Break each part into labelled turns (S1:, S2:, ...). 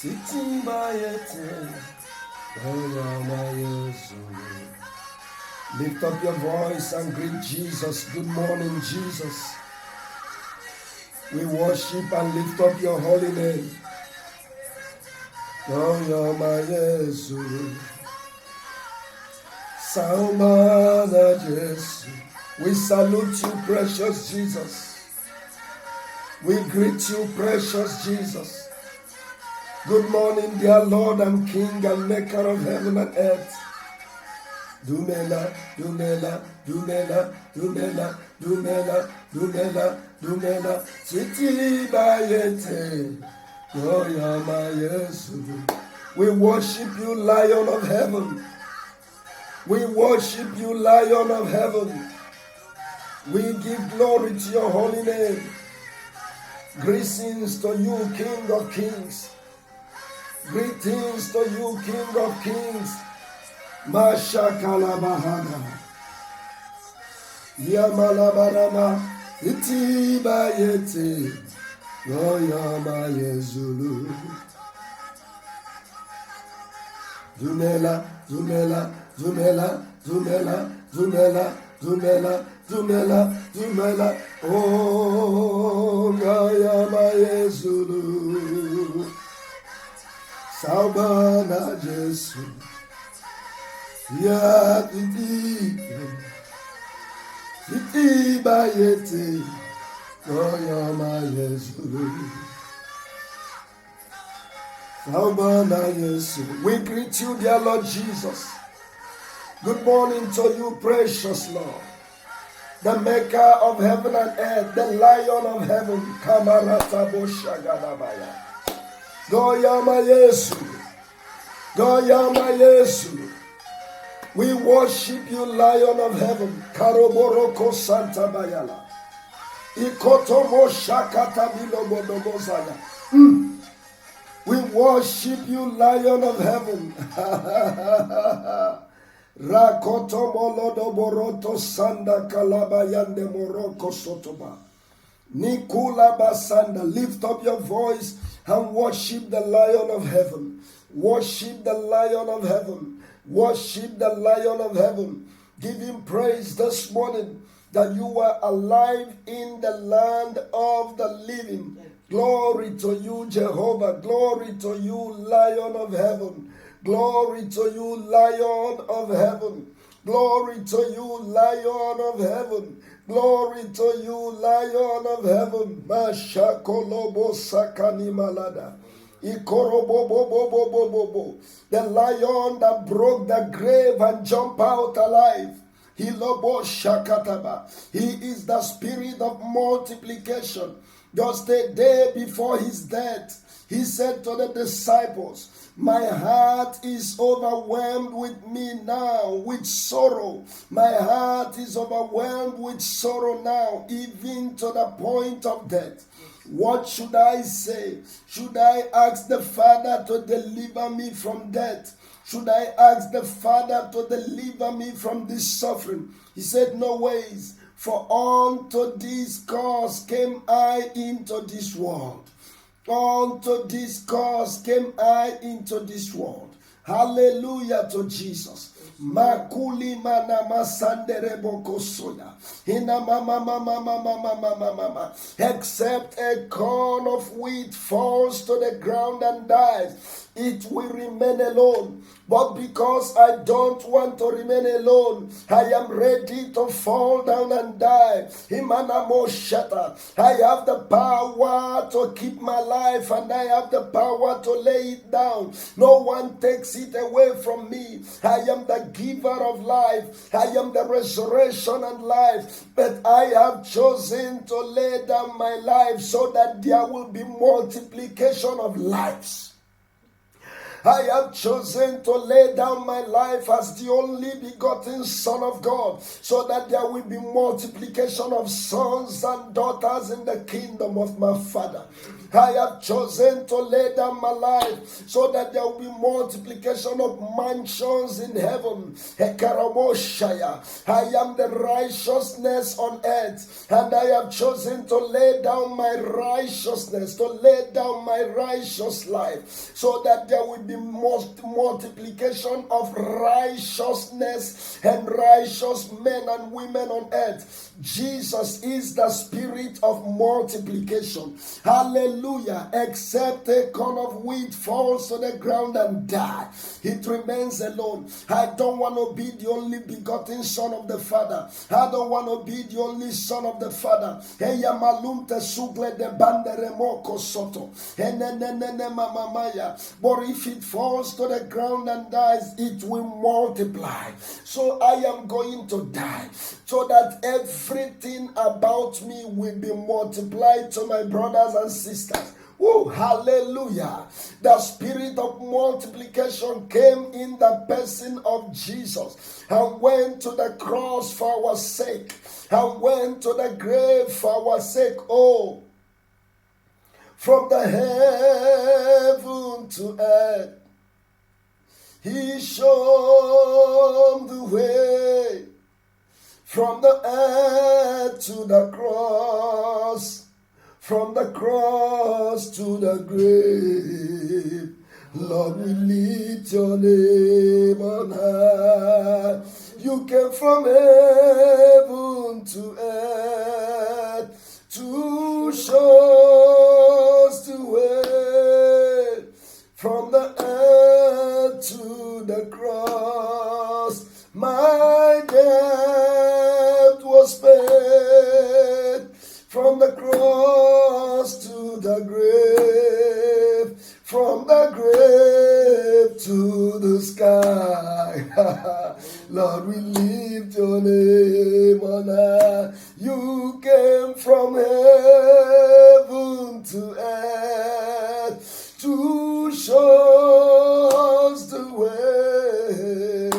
S1: Lift up your voice and greet Jesus. Good morning, Jesus. We worship and lift up your holy name. We salute you, precious Jesus. We greet you, precious Jesus. Good morning, dear Lord and King and Maker of heaven and earth. Dumela, dumela, dumela, dumela, dumela, dumela, dumela, Siti Bayete, Goyama Yesu. We worship you, Lion of heaven. We worship you, Lion of heaven. We give glory to your holy name. Greetings to you, King of kings. Greetings to you, King of kings. Masha Kalabahana Yamalabarama Iti Bayete Goyama Yezulu Zumela, Zumela, Zumela, Zumela, Zumela, Zumela, Zumela, Zumela, Oh Goyama Yezulu Saubana Jesu Ya Titi Bayete Goyama Yesu Saubana Yesu. We greet you, dear Lord Jesus. Good morning to you, precious Lord, the Maker of heaven and earth, the Lion of heaven. Kamarata Boshagadabaya Goyama Yesu Goyama Yesu. We worship you, Lion of heaven. Karoboroko Santa Bayala. Ikotomo Shakata Bilobodobozaya. We worship you, Lion of heaven. Rakotomo Lodoboroto Sanda Kalabayande Moroko Sotoba. Nikula Basanda. Lift up your voice and worship the Lion of heaven. Worship the Lion of heaven. Worship the Lion of heaven. Give him praise this morning that you are alive in the land of the living. Glory to you, Jehovah. Glory to you, Lion of heaven. Glory to you, Lion of heaven. Glory to you, Lion of heaven. Glory to you, Lion of heaven. Mashakolobo Sakani Malada. The lion that broke the grave and jumped out alive. He is the spirit of multiplication. Just a day before his death, he said to the disciples, my heart is overwhelmed with me now, with sorrow. My heart is overwhelmed with sorrow now, even to the point of death. What should I say? Should I ask the Father to deliver me from death? Should I ask the Father to deliver me from this suffering? He said, no ways, for unto this cause came I into this world. Unto this cause came I into this world. Hallelujah to Jesus. Makuli mana masandere bokosoya. Hina mama. Except a corn of wheat falls to the ground and dies, it will remain alone. But because I don't want to remain alone, I am ready to fall down and die. Himanamo shata. I have the power to keep my life and I have the power to lay it down. No one takes it away from me. I am the giver of life. I am the resurrection and life. But I have chosen to lay down my life so that there will be multiplication of lives. I have chosen to lay down my life as the only begotten Son of God, so that there will be multiplication of sons and daughters in the kingdom of my Father. I have chosen to lay down my life so that there will be multiplication of mansions in heaven. I am the righteousness on earth, and I have chosen to lay down my righteousness, to lay down my righteous life, so that there will be multiplication of righteousness and righteous men and women on earth. Jesus is the spirit of multiplication. Hallelujah. Except a corn of wheat falls to the ground and die, it remains alone. I don't want to be the only begotten son of the Father. I don't want to be the only son of the Father. But if it falls to the ground and dies, it will multiply. So I am going to die, so that everything about me will be multiplied to my brothers and sisters. Oh, hallelujah. The spirit of multiplication came in the person of Jesus and went to the cross for our sake and went to the grave for our sake. Oh, from the heaven to earth, he showed the way. From the earth to the cross, from the cross to the grave, Lord, we lift your name on high. You came from heaven to earth to show us the way. From the earth to the cross, my debt was paid. From the cross to the grave, from the grave to the sky. Lord, we lift your name on high. You came from heaven to earth to show us the way.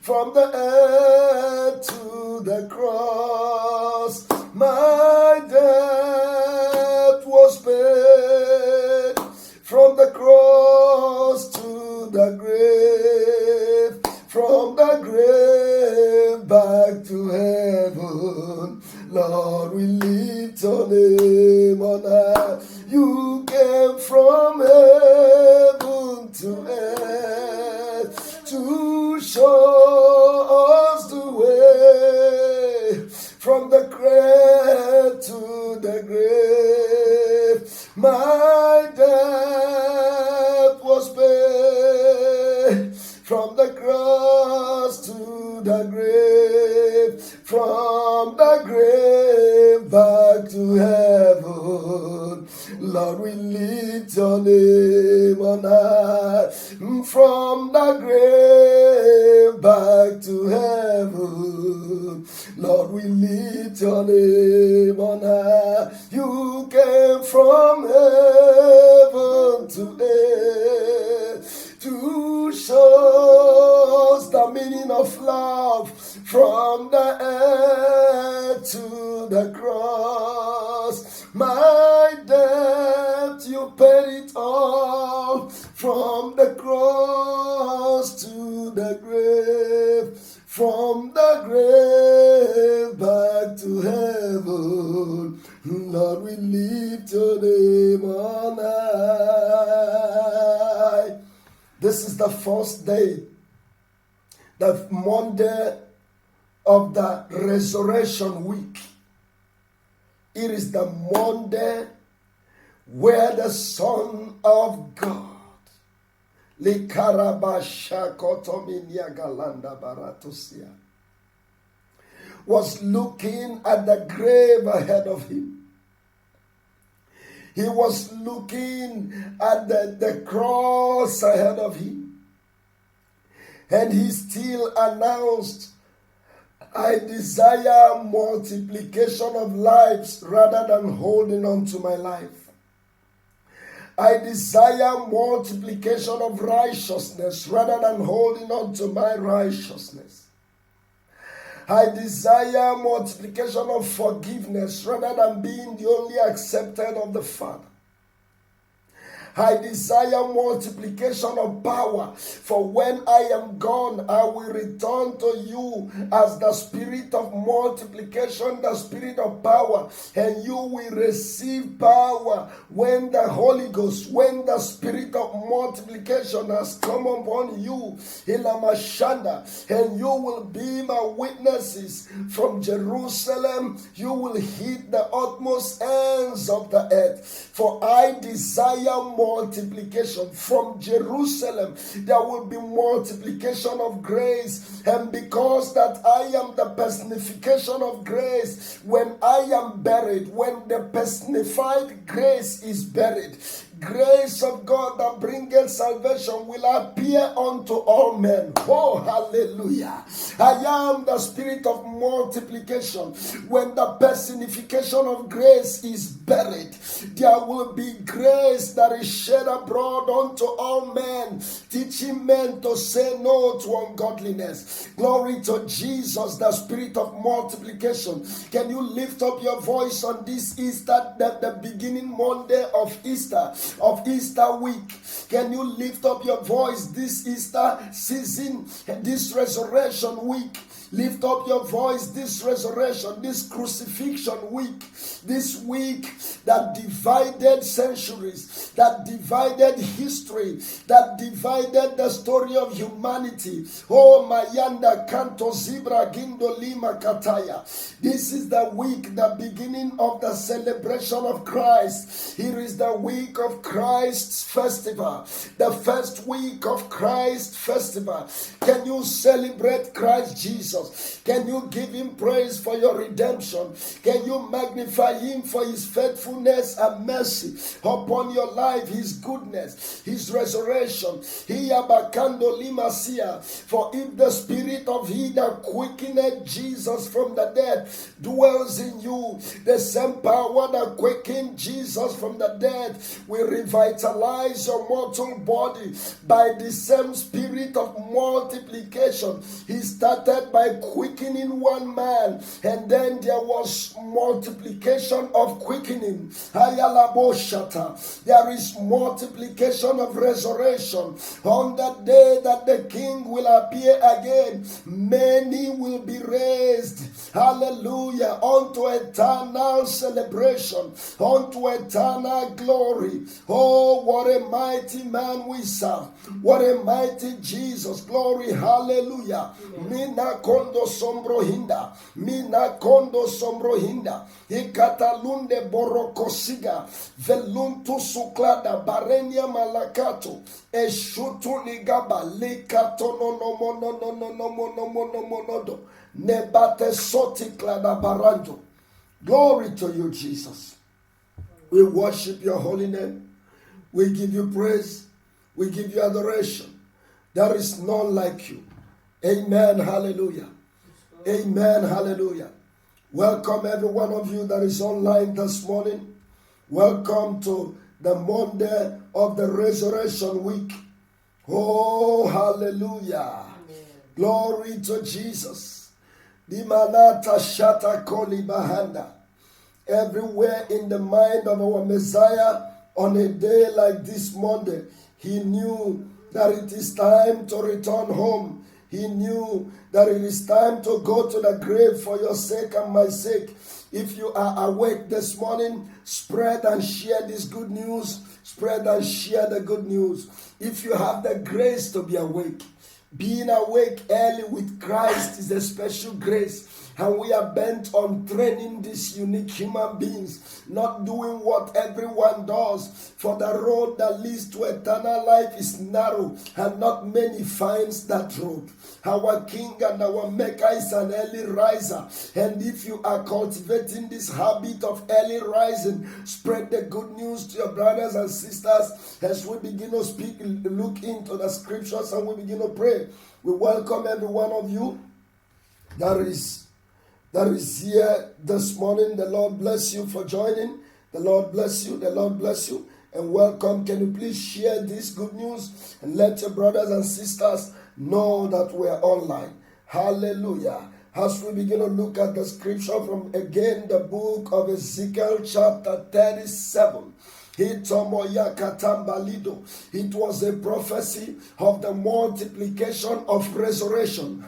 S1: From the earth to the cross, my debt was paid. From the cross to the grave, from the grave back to heaven. Lord, we lift your name on high. You came from heaven to earth to show us the way. From the grave to the grave, my debt was paid. From the cross to the grave, from the grave back to heaven. Lord, we lift your name on high. From the grave back to heaven. Lord, we lift your name on high. You came from heaven to earth to show us the meaning of love. From the earth to the cross, my debt, you paid it all. From the cross to the grave, from the grave back to heaven. Lord, we lift your name on high. This is the first day, the Monday of the Resurrection Week. It is the Monday where the Son of God was looking at the grave ahead of him. He was looking at the cross ahead of him. And he still announced, I desire multiplication of lives rather than holding on to my life. I desire multiplication of righteousness rather than holding on to my righteousness. I desire multiplication of forgiveness rather than being the only accepted of the Father. I desire multiplication of power. For when I am gone, I will return to you as the spirit of multiplication, the spirit of power, and you will receive power when the Holy Ghost, when the spirit of multiplication has come upon you, Ilamashanda, and you will be my witnesses from Jerusalem. You will hit the utmost ends of the earth. For I desire multiplication from Jerusalem. There will be multiplication of grace, and because that I am the personification of grace, when I am buried, when the personified grace is buried, grace of God that bringeth salvation will appear unto all men. Oh, hallelujah. I am the spirit of multiplication. When the personification of grace is buried, there will be grace that is shed abroad unto all men, teaching men to say no to ungodliness. Glory to Jesus, the spirit of multiplication. Can you lift up your voice on this Easter, the beginning Monday of Easter week? Can you lift up your voice this Easter season, this resurrection week? Lift up your voice this resurrection, this crucifixion week, this week that divided centuries, that divided history, that divided the story of humanity. Oh, Mayanda Kanto Zibra Gindo Lima Kataya. This is the week, the beginning of the celebration of Christ. Here is the week of Christ's festival, the first week of Christ's festival. Can you celebrate Christ Jesus? Can you give him praise for your redemption? Can you magnify him for his faithfulness and mercy upon your life, his goodness, his resurrection? For if the spirit of he that quickened Jesus from the dead dwells in you, the same power that quickened Jesus from the dead will revitalize your mortal body by the same spirit of multiplication. He started by quickening one man, and then there was multiplication of quickening. There is multiplication of resurrection. On that day that the King will appear again, many will be raised, hallelujah, unto eternal celebration, unto eternal glory. Oh, what a mighty man we serve. What a mighty Jesus. Glory, hallelujah. Mina kondo sombrohinda, mina kondo sombrohinda, ikatalunde borokosiga, veluntu suklada, barenia malakato, eshutu ligaba, likato no nebate soti klada barando. Glory to you, Jesus. We worship your holy name. We give you praise. We give you adoration. There is none like you. Amen. Hallelujah. Amen. Hallelujah. Welcome every one of you that is online this morning. Welcome to the Monday of the Resurrection Week. Oh, hallelujah. Amen. Glory to Jesus. Dimanata shata koli bahanda. Everywhere in the mind of our Messiah on a day like this Monday, he knew that it is time to return home. He knew that it is time to go to the grave for your sake and my sake. If you are awake this morning, spread and share this good news. Spread and share the good news. If you have the grace to be awake, being awake early with Christ is a special grace. And we are bent on training these unique human beings, not doing what everyone does. For the road that leads to eternal life is narrow, and not many finds that road. Our King and our Maker is an early riser. And if you are cultivating this habit of early rising, spread the good news to your brothers and sisters as we begin to look into the scriptures and we begin to pray. We welcome every one of you that is here this morning. The Lord bless you for joining. The Lord bless you. The Lord bless you. And welcome. Can you please share this good news and let your brothers and sisters know that we are online. Hallelujah. As we begin to look at the scripture from again the book of Ezekiel chapter 37. It was a prophecy of the multiplication of resurrection.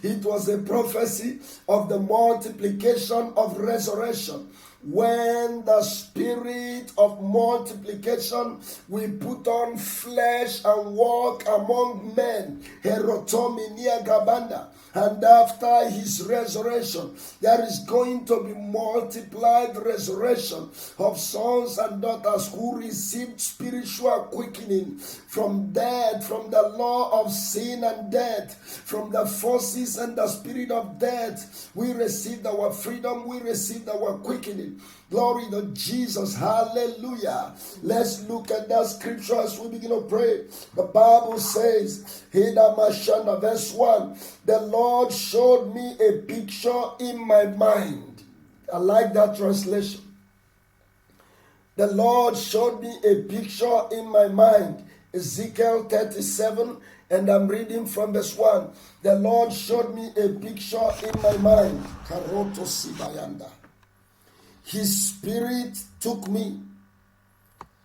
S1: It was a prophecy of the multiplication of resurrection. When the spirit of multiplication will put on flesh and walk among men, Herotominia Gabanda. And after his resurrection, there is going to be multiplied resurrection of sons and daughters who received spiritual quickening from death, from the law of sin and death, from the forces and the spirit of death. We received our freedom, we received our quickening. Glory to Jesus. Hallelujah. Let's look at that scripture as we begin to pray. The Bible says, verse 1, the Lord showed me a picture in my mind. I like that translation. The Lord showed me a picture in my mind. Ezekiel 37, and I'm reading from verse 1. The Lord showed me a picture in my mind. Karoto Sibayanda. His spirit took me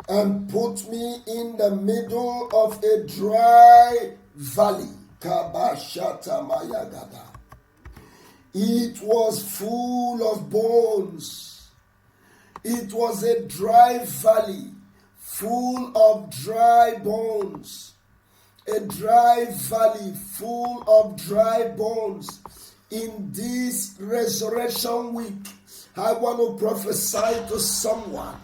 S1: and put me in the middle of a dry valley. Kabashata Mayagada. It was full of bones. It was a dry valley full of dry bones. A dry valley full of dry bones. In this resurrection week, I want to prophesy to someone.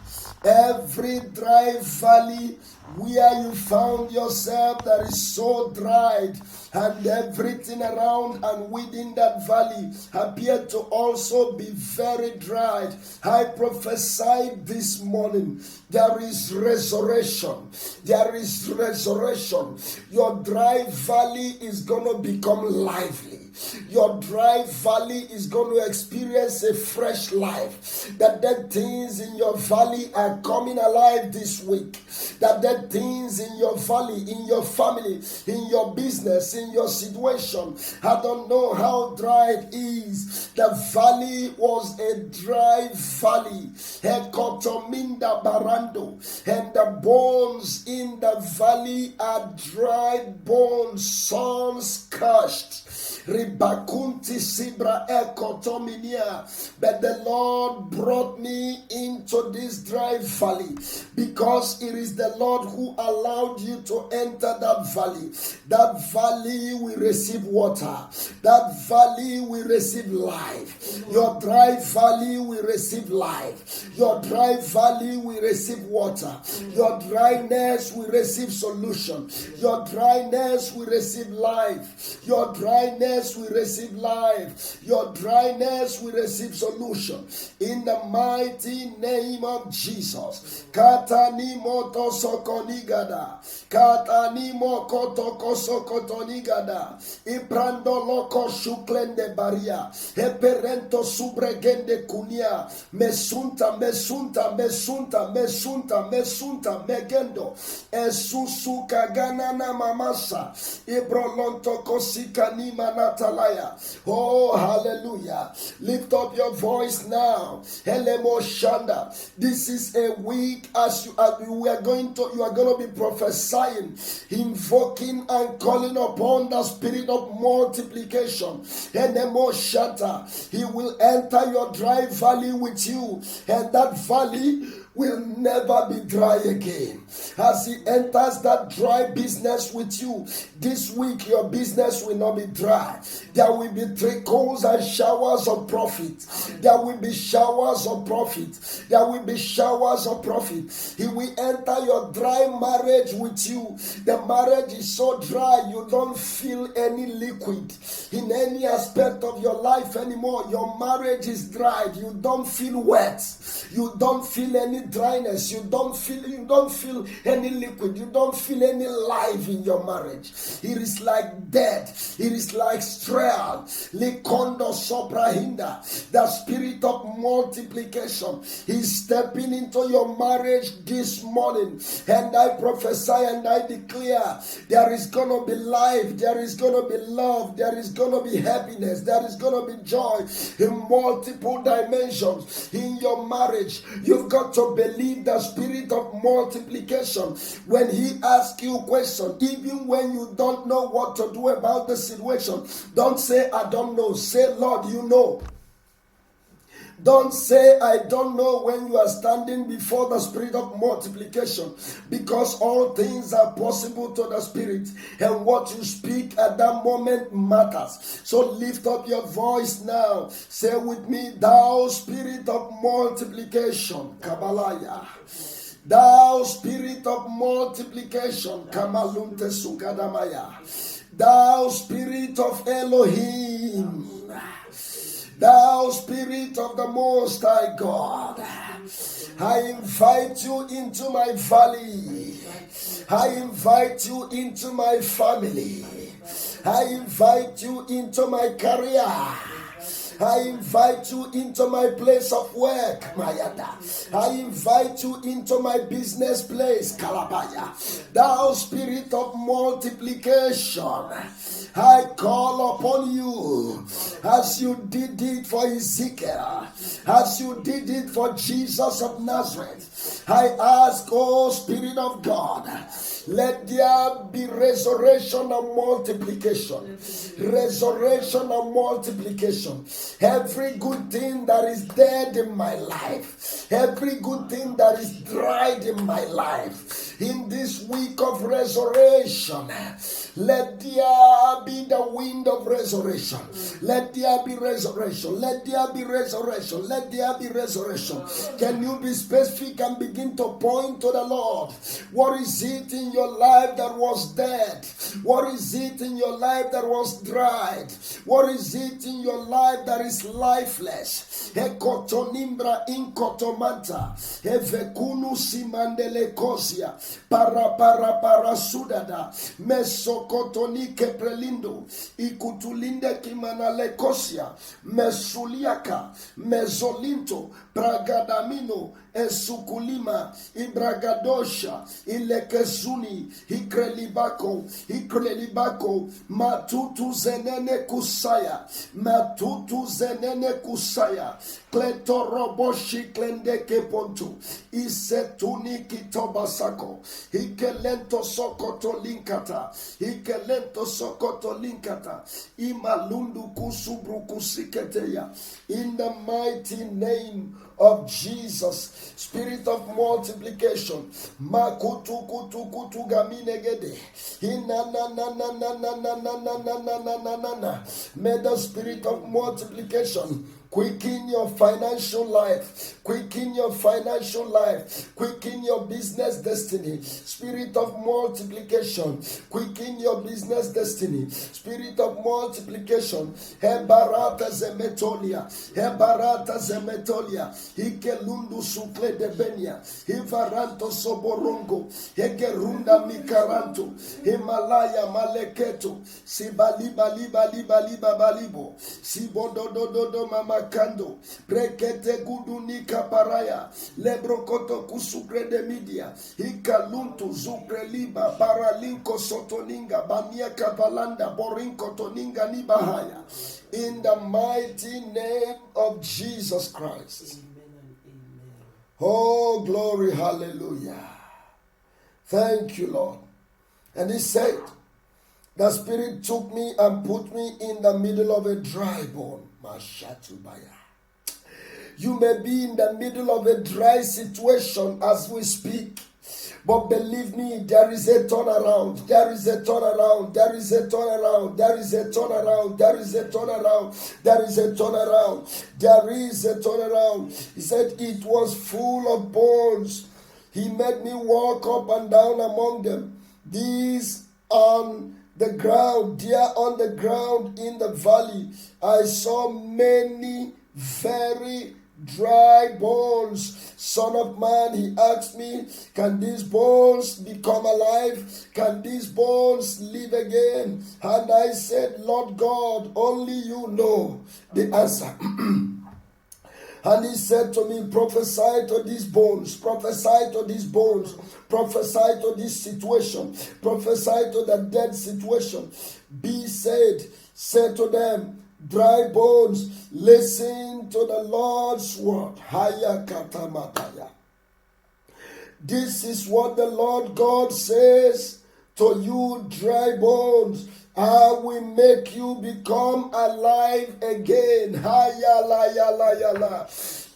S1: Every dry valley where you found yourself that is so dried, and everything around and within that valley appeared to also be very dried. I prophesied this morning, there is resurrection. There is resurrection. Your dry valley is going to become lively. Your dry valley is going to experience a fresh life. That dead things in your valley are coming alive this week. That dead things in your valley, in your family, in your business, in your situation. I don't know how dry it is. The valley was a dry valley. Ekotominda barando. And the bones in the valley are dry bones, some crushed. Ribakunti Sibra Ekotominia. But the Lord brought me into this dry valley because it is the Lord who allowed you to enter that valley. That valley will receive water. That valley will receive life. Your dry valley will receive life. Your dry valley will receive water. Your dryness will receive solution. Your dryness will receive life. Your dryness will receive life. Your dryness will receive solution. In the mighty name of Jesus. Katani moto sokonigada. Katani mokoto kosokotonigada. Ibrando loko shuklende baria. Eperento subregende kunia. Mesunta, mesunta, mesunta, mesunta, mesunta, megendo. Esusu kaganana mamasa. Ibrolonto kosikanima natalaya. Oh, hallelujah. Lift up your voice now. Helemo Shanda. This is a week as you are going to be prophesying, invoking and calling upon the spirit of multiplication. Helemo Shanta. He will enter your dry valley with you, and that valley will never be dry again. As he enters that dry business with you, this week your business will not be dry. There will be trickles and showers of profit. There will be showers of profit. There will be showers of profit. He will enter your dry marriage with you. The marriage is so dry, you don't feel any liquid in any aspect of your life anymore. Your marriage is dried. You don't feel wet. You don't feel any dryness. You don't feel any liquid. You don't feel any life in your marriage. It is like dead. It is like sterile. Likondo soprahinda. The spirit of multiplication is stepping into your marriage this morning, and I prophesy and I declare there is gonna be life, there is gonna be love, there is gonna be happiness, there is gonna be joy in multiple dimensions in your marriage. You've got to to believe the spirit of multiplication. When he asks you a question, even when you don't know what to do about the situation, don't say, I don't know. Say, Lord, you know. Don't say, I don't know, when you are standing before the spirit of multiplication, because all things are possible to the spirit, and what you speak at that moment matters. So lift up your voice now. Say with me, thou spirit of multiplication, Kabbalaya. Thou spirit of multiplication, Kamalunte Sukadamaya. Thou spirit of Elohim. Thou spirit of the Most High God, I invite you into my valley. I invite you into my family. I invite you into my career. I invite you into my place of work, Mayada. I invite you into my business place, Kalabaya. Thou spirit of multiplication, I call upon you as you did it for Ezekiel, as you did it for Jesus of Nazareth. I ask, oh Spirit of God, let there be resurrection and multiplication. Resurrection and multiplication. Every good thing that is dead in my life, every good thing that is dried in my life, in this week of resurrection, let there be the wind of resurrection. Let there be resurrection. Let there be resurrection. Let there be resurrection. Can you be specific and begin to point to the Lord? What is it in your life that was dead? What is it in your life that was dried? What is it in your life that is lifeless? Ekotonimbra inkotomanta, evekunu simandele kosia, para sudada, mesokotonike prelindo, ikutulinde kimanale kosia, mesuliaka, mezolinto, pragadamino, esukulima, ibragadosha, ilekezuni, ikrelibako, matutu zenene kusaya, kletoroboshi klendeke pontu, isetuni kitobasako, ikelento sokoto linkata, imalundu kusubrukusiketeya, in the mighty name of Jesus. Spirit of multiplication, makutu kutu kutu gaminegede, may the spirit of multiplication quicken your financial life. Quicken your financial life. Quicken your business destiny. Spirit of multiplication. Quicken your business destiny. Spirit of multiplication. Hebarata zemetolia. Hikelundu sukle de benia. Hivaranto soborongo. Hegerunda mikaranto. Himalaya maleketo. Sibaliba balibo. Sibodododo mama kando, brekete gudunika paraya, lebrokoto kusukre de media, ikaluntu zukre liba, baralinko sotoninga, bania kavalanda, borinko toninga nibahaya. In the mighty name of Jesus Christ. Oh, glory, hallelujah. Thank you, Lord. And he said, the Spirit took me and put me in the middle of a dry bone. You may be in the middle of a dry situation as we speak, but believe me, there is a turnaround. There is a turnaround. There is a turnaround. There is a turnaround. There is a turnaround. There is a turnaround. There is a turnaround. He said it was full of bones. He made me walk up and down among them. These on the ground, there on the ground in the valley, I saw many very dry bones. Son of man, he asked me, can these bones become alive? Can these bones live again? And I said, Lord God, only you know the answer. And he said to me, prophesy to these bones, prophesy to these bones, prophesy to this situation, prophesy to the dead situation. Be said to them, dry bones, listen to the Lord's word. Haya katamataya. This is what the Lord God says to you, dry bones. I will make you become alive again.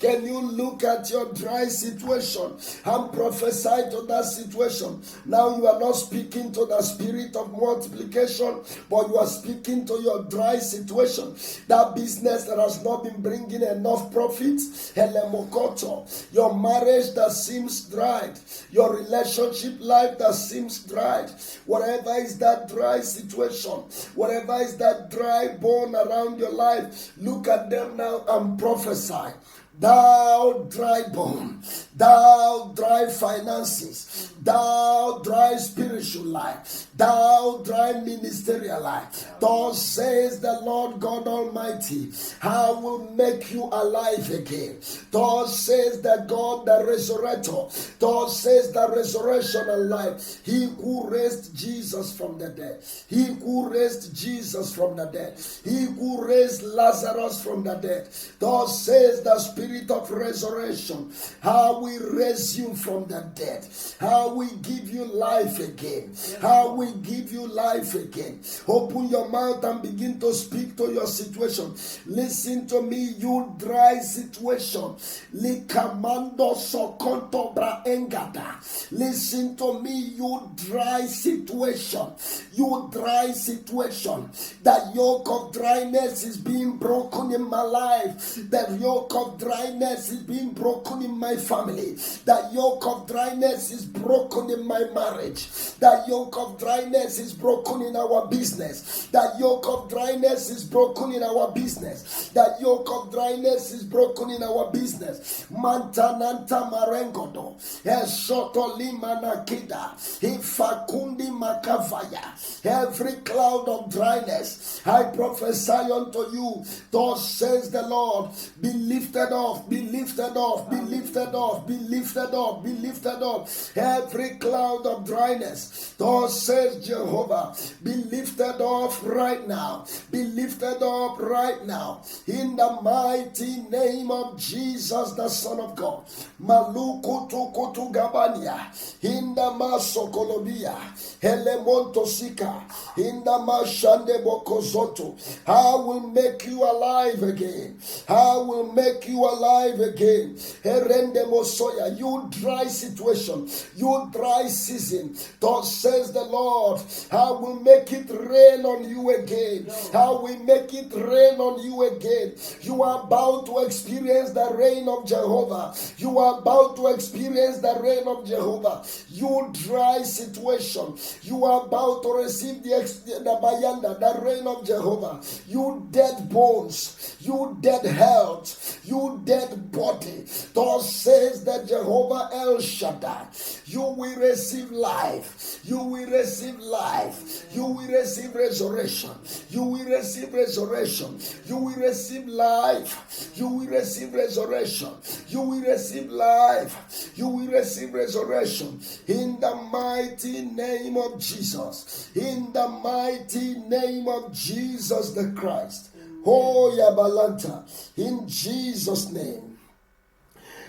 S1: Can you look at your dry situation and prophesy to that situation? Now you are not speaking to the spirit of multiplication, but you are speaking to your dry situation. That business that has not been bringing enough profits. Your marriage that seems dried. Your relationship life that seems dried. Whatever is that dry situation, whatever is that dry bone around your life, look at them now and prophesy. Thou dry bone, thou dry finances, thou dry spiritual life, thou dry ministerial life. Thus says the Lord God Almighty, I will make you alive again. Thus says the God, the resurrector. Thus says the resurrection and life. He who raised Jesus from the dead. He who raised Jesus from the dead. He who raised Lazarus from the dead. Thus says the Spirit of resurrection, how we raise you from the dead, how we give you life again, how we give you life again. Open your mouth and begin to speak to your situation. Listen to me, you dry situation. Likamando sokonto bra engada. Listen to me, you dry situation. You dry situation. The yoke of dryness is being broken in my life. The yoke of dryness is being broken in my family. The yoke of dryness is broken in my marriage. The yoke of dryness is broken in our business. The yoke of dryness is broken in our business. The yoke of dryness is broken in our business. Mantananta marengodo. Eshoto limanakida. Ifakundi makavaya. Every cloud of dryness, I prophesy unto you. Thus says the Lord, be lifted off, be lifted off, be lifted off, be lifted off, be lifted off. Every cloud of dryness, thus says Jehovah, be lifted off right now, be lifted up right now, in the mighty name of Jesus, the Son of God. Maluku tukutu gabania, in the masokolobia, elemonto sika, in the mashande bokozoto. I will make you alive again. I will make you alive again. Herende mosoya, you dry situation, you dry season. Thus says the Lord, I will make it rain on you again. I will make it rain on you again. You are about to experience the rain of Jehovah. You are about to experience the rain of Jehovah. You dry situation, you are about to receive the rain of Jehovah. You dead bones, you dead health, you dead body. Thus says that Jehovah El Shaddai, you will receive life, you will receive life, you will receive resurrection, you will receive resurrection, you will receive life, you will receive resurrection, you will receive life, you will receive resurrection, in the mighty name of Jesus, in the mighty name of Jesus the Christ. Oh Yabalanta, in Jesus' name.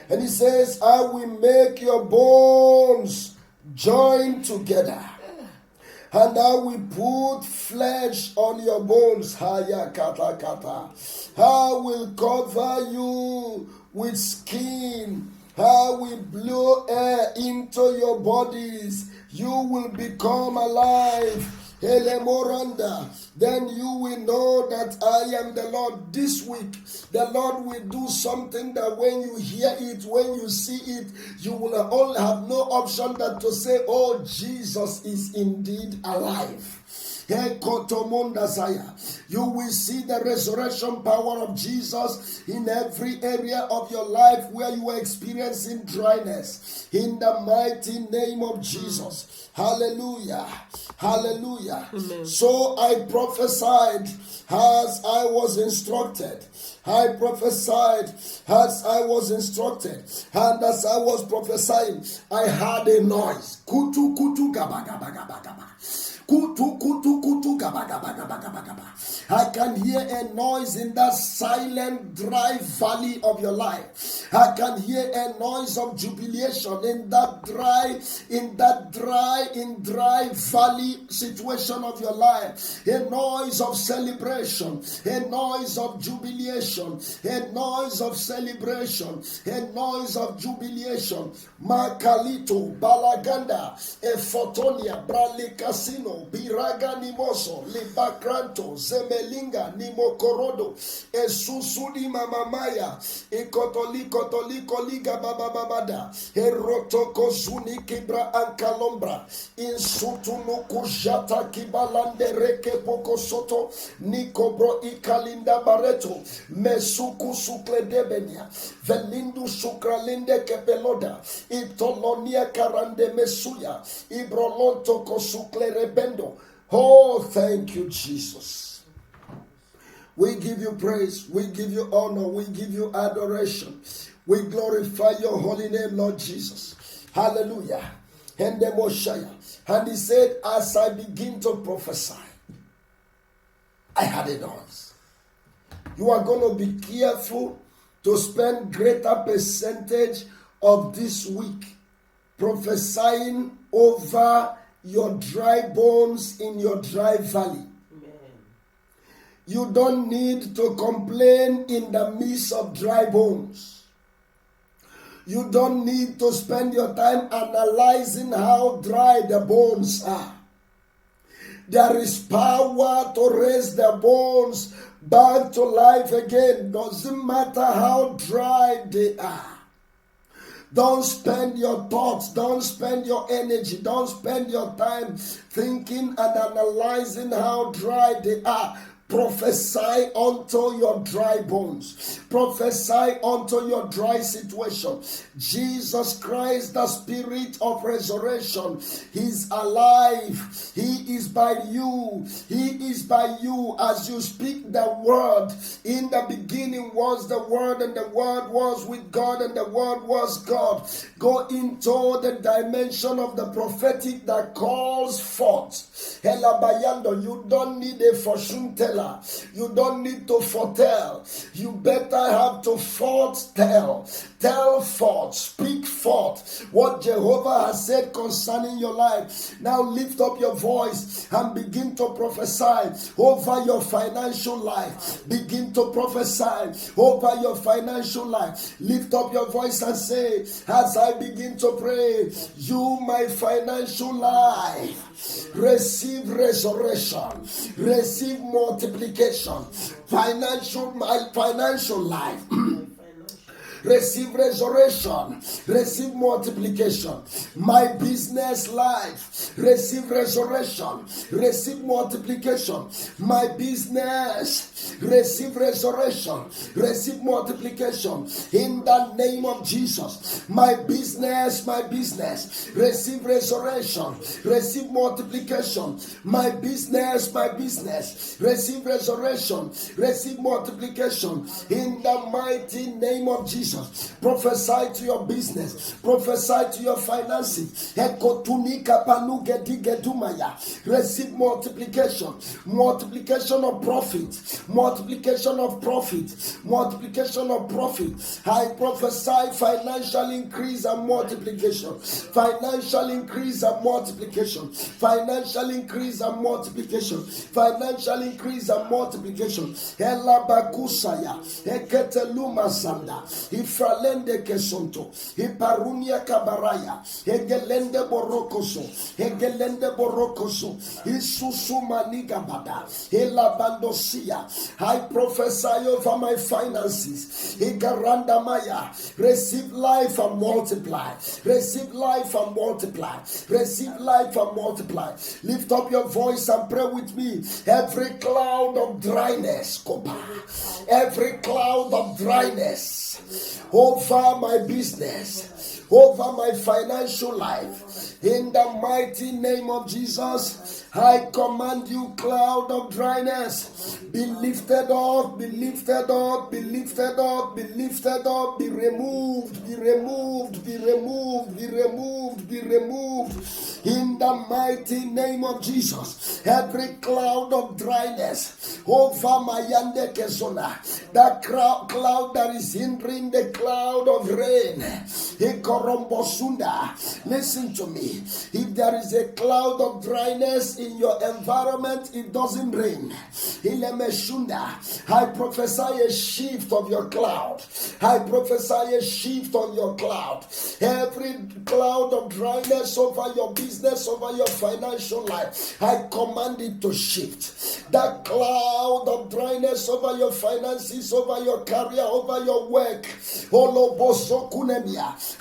S1: And he says, I will make your bones join together, and I will put flesh on your bones. Haya kata kata. I will cover you with skin. I will blow air into your bodies. You will become alive. Elemoranda. Then you will know that I am the Lord. This week, the Lord will do something that when you hear it, when you see it, you will all have no option but to say, oh, Jesus is indeed alive. You will see the resurrection power of Jesus in every area of your life where you are experiencing dryness. In the mighty name of Jesus. Hallelujah. Hallelujah. Amen. So I prophesied as I was instructed. I prophesied as I was instructed, and as I was prophesying, I heard a noise. Kutu kutu gaba gaba gaba gaba. Kutu kutu kutu gaba gaba gaba gaba gaba. I can hear a noise in that silent, dry valley of your life. I can hear a noise of jubilation in that dry valley situation of your life. A noise of celebration, a noise of jubilation, a noise of celebration, a noise of jubilation. Makalito, Balaganda, Efotonia, Brale Casino, Biraga Nimoso, Libacranto, Zemelinga, Nimokorodo, Esusudi Mamamaya, Ekotoli Liga Bababada, Erotoko Zuni Kibra Ankalombra, Insutunu Kujata Kibalande Reke Pokosoto, Nikobro Ikalinda Bareto, Mesuku Sukledebenia, Velindu Sukralinde Kepeloda, Itolonia Karande Mesuya, Ibrolonto Kosukle Rebendo. Oh, thank you, Jesus. We give you praise, we give you honor, we give you adoration. We glorify your holy name, Lord Jesus. Hallelujah. And the Moshiach. And he said, as I begin to prophesy, I had a noise. You are going to be careful to spend greater percentage of this week prophesying over your dry bones in your dry valley. Amen. You don't need to complain in the midst of dry bones. You don't need to spend your time analyzing how dry the bones are. There is power to raise the bones back to life again. Doesn't matter how dry they are. Don't spend your thoughts, don't spend your energy, don't spend your time thinking and analyzing how dry they are. Prophesy unto your dry bones. Prophesy unto your dry situation. Jesus Christ, the Spirit of resurrection, He's alive. He is by you. He is by you as you speak the word. In the beginning was the Word, and the Word was with God, and the Word was God. Go into the dimension of the prophetic that calls forth. Elabayando, you don't need a fortune teller. You don't need to foretell. You better have to foretell. Tell forth, speak forth what Jehovah has said concerning your life. Now lift up your voice and begin to prophesy over your financial life. Begin to prophesy over your financial life. Lift up your voice and say, as I begin to pray, you, my financial life, receive resurrection, receive multiplication, my financial life. Receive resurrection, receive multiplication. My business life, receive resurrection, receive multiplication. My business, receive resurrection, receive multiplication. In the name of Jesus, my business, receive resurrection, receive multiplication. My business, receive resurrection, receive multiplication. In the mighty name of Jesus. Prophesy to your business, prophesy to your finances. Receive multiplication, multiplication of profit, multiplication of profit, multiplication of profit. I prophesy financial increase and multiplication, financial increase and multiplication, financial increase and multiplication, financial increase and multiplication. Ela bakusaya, eketeluma sanda. Ifralende kesonto, iparunia kabaraya, egelende borokoso, isusu maniga bada, elabandosia. I prophesy over my finances. Igaranda maya, receive life and multiply, receive life and multiply, receive life and multiply. Lift up your voice and pray with me. Every cloud of dryness, every cloud of dryness over my business, over my financial life. In the mighty name of Jesus, I command you, cloud of dryness, be lifted up, be lifted up, be lifted up, be lifted up, be removed, be removed, be removed, be removed, be removed. In the mighty name of Jesus, every cloud of dryness over my yande kezona, that cloud that is hindering the cloud of rain. Listen to me. If there is a cloud of dryness in your environment, it doesn't rain. I prophesy a shift of your cloud. I prophesy a shift on your cloud. Every cloud of dryness over your business, over your financial life, I command it to shift. That cloud of dryness over your finances, over your career, over your work,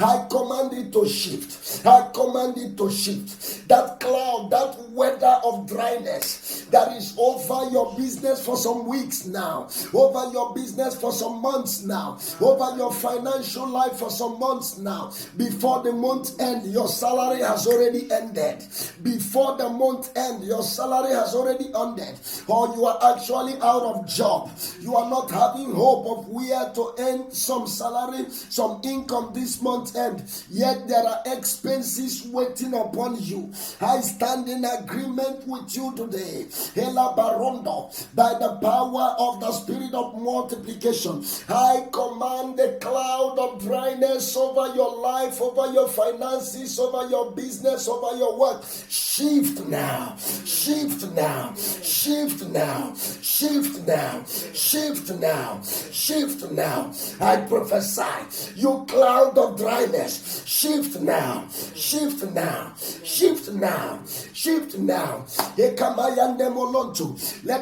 S1: I command it to shift. I command it to shift. That cloud, that weather of dryness that is over your business for some weeks now, over your business for some months now, over your financial life for some months now. Before the month end, your salary has already ended. Before the month end, your salary has already ended, or you are actually out of job. You are not having hope of where to earn some salary, some income this month end. Yet there are expenses waiting upon you. I stand in agreement with you today, Ela Barondo, by the power of the spirit of multiplication. I command the cloud of dryness over your life, over your finances, over your business, over your work. Shift now, shift now, shift now, shift now, shift now, shift now. I prophesy, you cloud of dryness, shift now, shift now, shift now, shift now. Let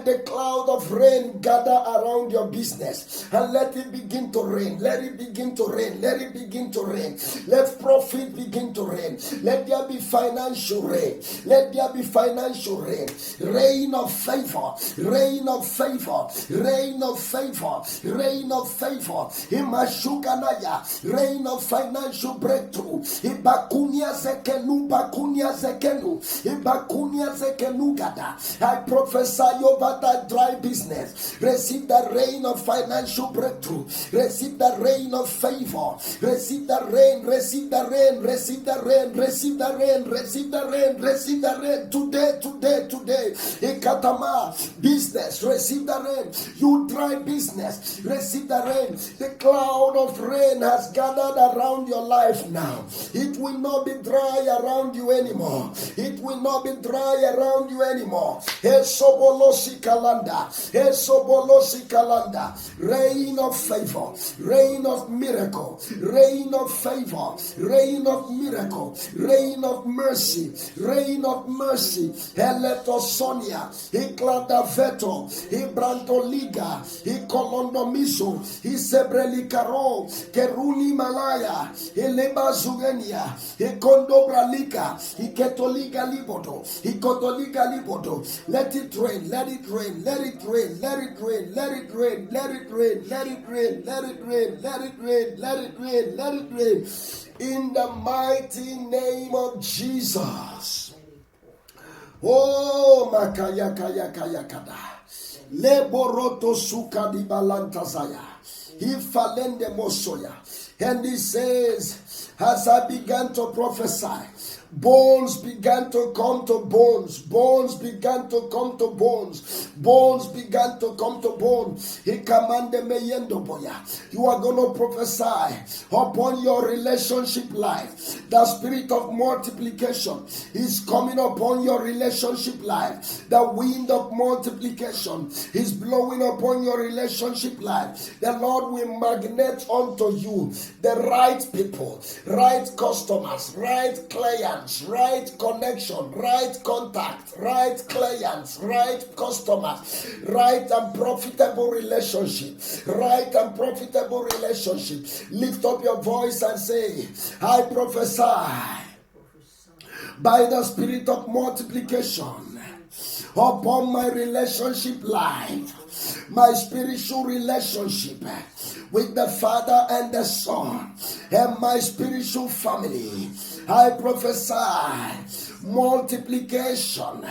S1: the cloud of rain gather around your business and let it begin to rain. Let it begin to rain. Let it begin to rain. Let profit begin to rain. Let there be financial rain. Let there be financial rain. Rain of favor. Rain of favor. Rain of favor. Rain of favor. Imashukanaya. Rain of financial breakthrough. Ibakunia zekenu. Bakunia zekenu. Ibakunia zekenu gada. I prophesy over that dry business. Receive the rain of financial breakthrough. Receive the rain of favor. Receive the rain. Receive the rain. Receive the rain. Receive the rain. Receive the rain. Receive the rain. Today, today, today. Ikatama business. Receive the rain. You dry business. Receive the rain. The cloud of rain has gathered around your life now. It will not be dry around you anymore. It will not be dry around you anymore. Esobolosi kalanda. Esobolosi kalanda. Rain of favor. Rain of miracle. Rain of favor. Rain of miracle. Rain of mercy. Rain of mercy. Eleto Sonia. Iklada veto. Ibrantoliga. Ikolondomiso. Isebrelikaro. Keruni malaya. Eleba zugenia. Ikondobralika. Iketoliga libodo. Ikotoliga libodo. Let it rain, let it rain, let it rain, let it rain, let it rain, let it rain, let it rain, let it rain, let it rain, let it rain, let it rain. In the mighty name of Jesus. Oh, makaya kaya kaya kada. Leboroto suka di balantazaya. Ifalende mosoya. And he says, as I began to prophesy, bones began to come to bones. Bones began to come to bones. Bones began to come to bones. He commanded me, you are going to prophesy upon your relationship life. The spirit of multiplication is coming upon your relationship life. The wind of multiplication is blowing upon your relationship life. The Lord will magnet unto you the right people, right customers, right clients, right connection, right contact, right clients, right customers, right and profitable relationship, right and profitable relationship. Lift up your voice and say, I prophesy by the spirit of multiplication upon my relationship life, my spiritual relationship with the Father and the Son, and my spiritual family. I prophesy multiplication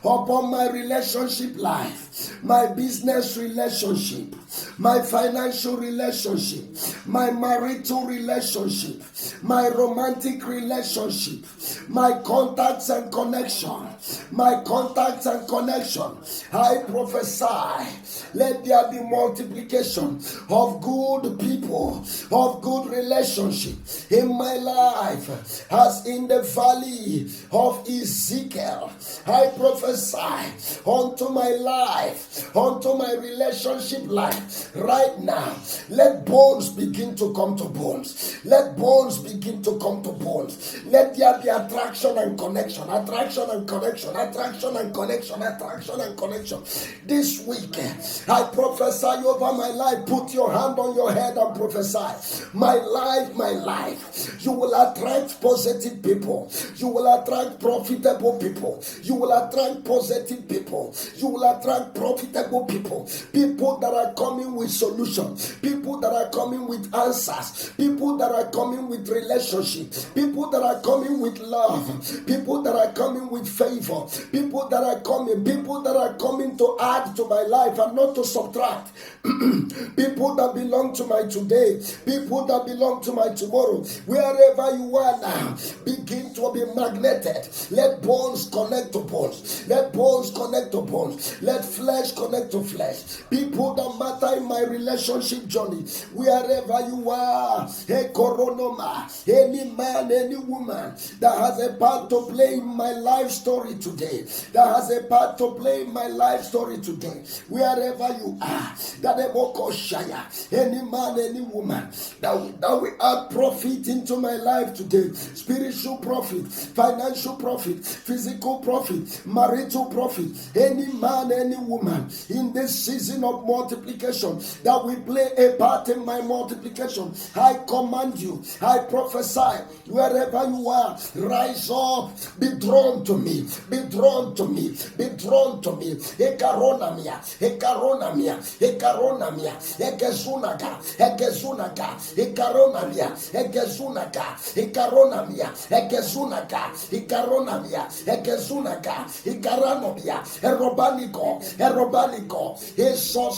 S1: upon my relationship life, my business relationship, my financial relationship, my marital relationship, my romantic relationship, my contacts and connection, my contacts and connection. I prophesy, let there be multiplication of good people, of good relationship in my life, as in the valley of Ezekiel. I prophesy unto my life, unto my relationship life right now. Let bones begin to come to bones. Let bones begin to come to bones. Let there be attraction and connection, attraction and connection, attraction and connection, attraction and connection. This week, I prophesy over my life. Put your hand on your head and prophesy. My life, you will attract positive people. You will attract profitable people. You will attract positive people. You will attract profitable people. People that are coming with solutions. People that are coming with answers. People that are coming with relationship. People that are coming with love. People that are coming with favor. People that are coming to add to my life and not to subtract. People that belong to my today. People that belong to my tomorrow. Wherever you are now, begin to be magneted. Let bones connect to bones. Let bones connect to bones. Let flesh connect to flesh. People that matter in my relationship journey, wherever you are, hey Coronoma, any man, any woman that has a part to play in my life story today, that has a part to play in my life story today, wherever you are, that any man, any woman that will add profit into my life today, spiritual profit, financial profit, physical profit, marital profit, any man, any woman in this season of multiplication that will play a part in my multiplication, I command you, I prophesy, wherever you are, rise up, be drawn to me, be drawn to me, be drawn to me. Ekaronamia, ekaronamia, ekaronamia, egezunaga, egezunaga, ekaronamia, egezunaga, ekaronamia, egezunaga, ekaronamia, egezunaga, ekaranomia, erobaniko, erobaniko, so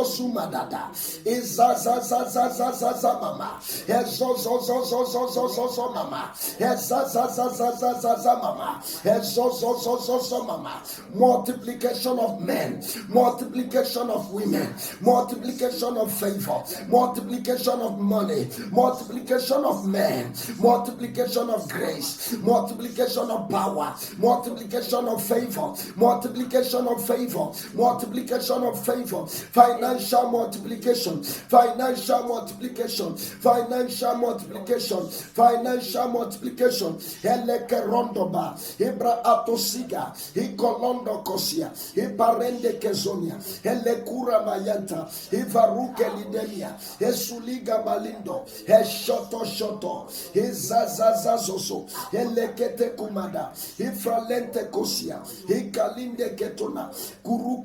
S1: sumadada, izazazazazazaza mama, ezozozozozozozo mama, ezazazazazazaza mama, ezozozozozo mama. Multiplication of men, multiplication of women, multiplication of favor, multiplication of money, multiplication of men, multiplication of grace, multiplication of power, multiplication of favor, multiplication of favor, multiplication of favor, financial multiplication, financial multiplication, financial multiplication, financial multiplication. Eleke rondoba, Ibra atosiga, Ikolondo kosia, Ibarende kezonia, Elekura mayanta, Ivaruke lidemia, Esuliga malindo, Eshoto, Izazazazoso, Elekete kumada, Ifralente kosia, Ikalinde ketona, Kuru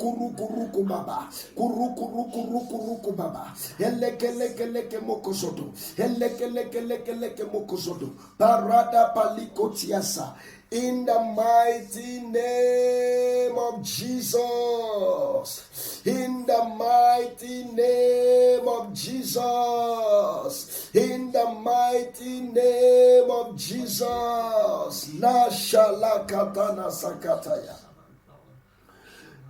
S1: baba, Kuru baba, Elekeleke mokosodo, Elekeleke mokosodo, Parada palikotiasa. In the mighty name of Jesus. In the mighty name of Jesus. In the mighty name of Jesus. Nashalakatana sakataya.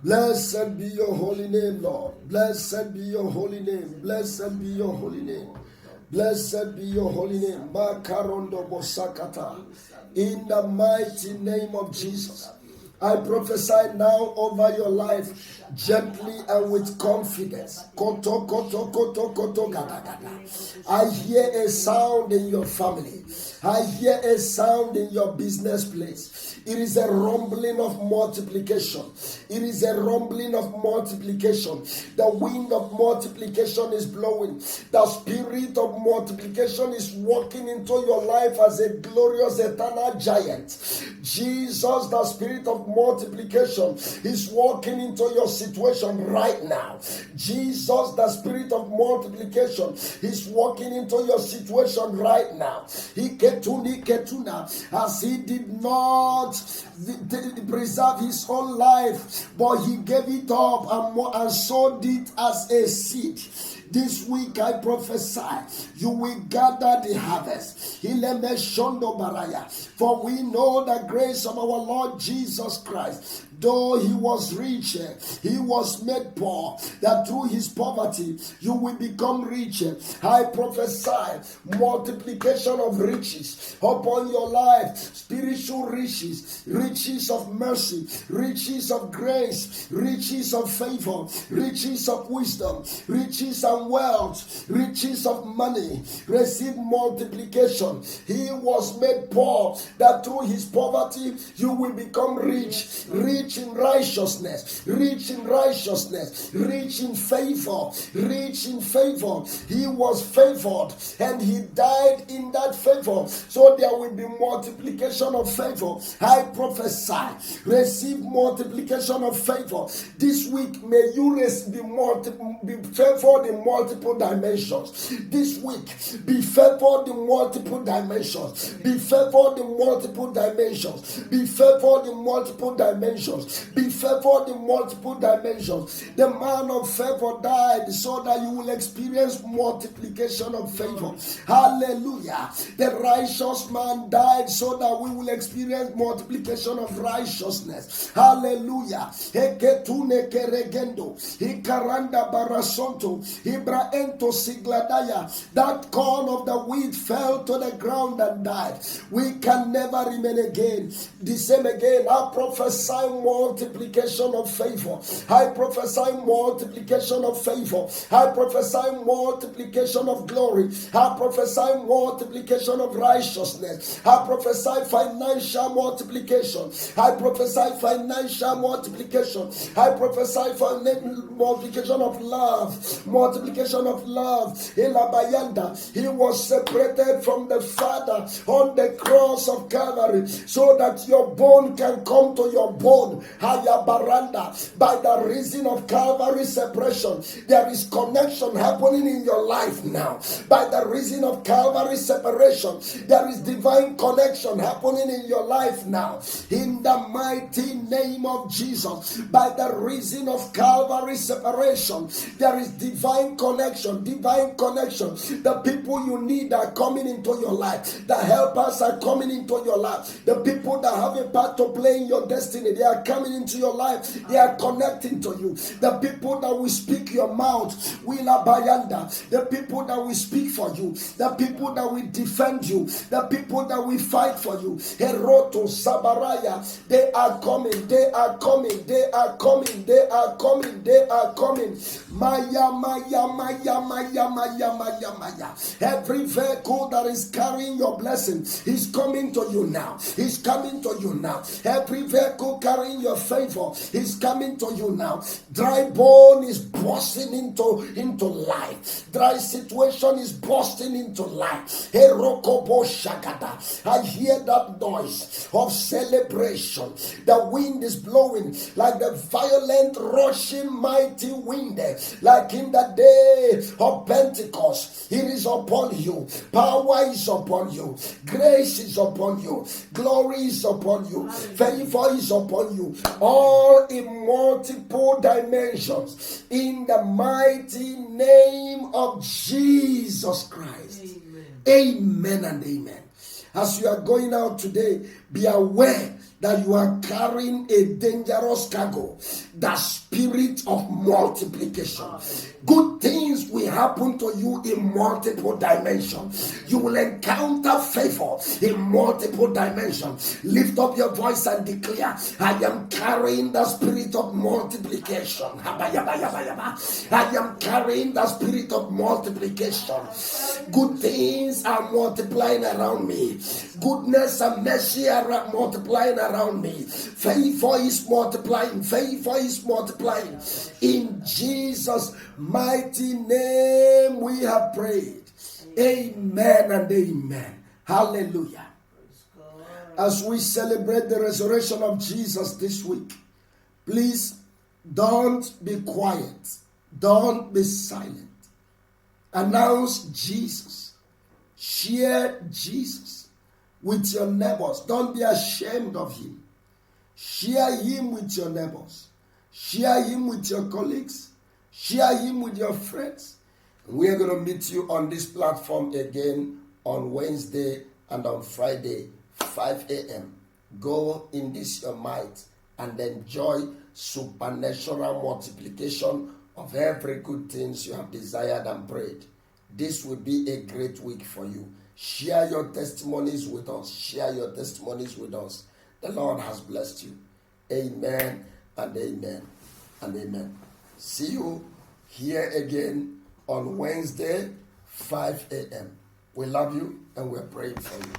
S1: Blessed be your holy name, Lord. Blessed be your holy name. Blessed be your holy name. Blessed be your holy name. Makarondo bosakata. In the mighty name of Jesus, I prophesy now over your life gently and with confidence. Koto, koto, koto, koto, gada, gada. I hear a sound in your family. I hear a sound in your business place. It is a rumbling of multiplication. It is a rumbling of multiplication. The wind of multiplication is blowing. The spirit of multiplication is walking into your life as a glorious eternal giant. Jesus, the spirit of of multiplication is walking into your situation right now. Jesus, the spirit of multiplication, is walking into your situation right now. As he did not preserve his own life, but he gave it up and sowed it as a seed. This week I prophesy, you will gather the harvest. For we know the grace of our Lord Jesus Christ. Though he was rich, he was made poor, that through his poverty you will become rich. I prophesy multiplication of riches upon your life, spiritual riches, riches of mercy, riches of grace, riches of favor, riches of wisdom, riches and wealth, riches of money. Receive multiplication. He was made poor, that through his poverty you will become rich, rich in righteousness, rich in righteousness, rich in favor, rich in favor. He was favored and he died in that favor, so there will be multiplication of favor. I prophesy, receive multiplication of favor. This week may you be favored in multiple dimensions. This week be favored in multiple dimensions. Be favored in multiple dimensions. Be favored in multiple dimensions. Be favored in multiple dimensions. The man of favor died so that you will experience multiplication of favor. Hallelujah. The righteous man died so that we will experience multiplication of righteousness. Hallelujah. Eketune keregendo, ikaranda barasonto, ibraento sigladaya. That corn of the wheat fell to the ground and died. We can never remain again the same again. I prophesy multiplication of favor. I prophesy multiplication of favor. I prophesy multiplication of glory. I prophesy multiplication of righteousness. I prophesy financial multiplication. I prophesy financial multiplication. I prophesy multiplication of love. Multiplication of love. Elabayanda. He was separated from the Father on the cross of Calvary so that your bone can come to your bone. Hayabaranda. By the reason of Calvary separation, there is connection happening in your life now. By the reason of Calvary separation, there is divine connection happening in your life now. In the mighty name of Jesus, by the reason of Calvary separation, there is divine connection, divine connection. The people you need are coming into your life. The helpers are coming into your life. The people that have a part to play in your destiny, they are coming into your life. They are connecting to you. The people that will speak your mouth, will abayanda. The people that will speak for you. The people that will defend you. The people that will fight for you. Heroto Sabaraya. They are coming. They are coming. They are coming. They are coming. They are coming. Maya, Maya, Maya, Maya, Maya, Maya, Maya. Every vehicle that is carrying your blessing is coming to you now. Is coming to you now. Every vehicle carrying your favor is coming to you now. Dry bone is bursting into life. Dry situation is bursting into life. Herokobo Shagada. I hear that noise of celebration. The wind is blowing like the violent rushing mighty wind, like in the day of Pentecost. It is upon you. Power is upon you. Grace is upon you. Glory is upon you. Favor is upon you. All in multiple dimensions. In the mighty name of Jesus Christ. Amen and amen. As you are going out today, be aware that you are carrying a dangerous cargo, the spirit of multiplication. Good things will happen to you in multiple dimensions. You will encounter favor in multiple dimensions. Lift up your voice and declare, I am carrying the spirit of multiplication. I am carrying the spirit of multiplication. Good things are multiplying around me. Goodness and mercy are multiplying around me. Favor is multiplying. Favor is multiplying. In Jesus' mighty name we have prayed. Amen and amen. Hallelujah. As we celebrate the resurrection of Jesus this week, please don't be quiet. Don't be silent. Announce Jesus. Share Jesus with your neighbors. Don't be ashamed of him. Share him with your neighbors. Share him with your colleagues. Share him with your friends. We are going to meet you on this platform again on Wednesday and on Friday, 5 a.m. Go in this your might and enjoy supernatural multiplication of every good things you have desired and prayed. This will be a great week for you. Share your testimonies with us. Share your testimonies with us. The Lord has blessed you. Amen and amen and amen. See you here again on Wednesday, 5 a.m. We love you and we're praying for you.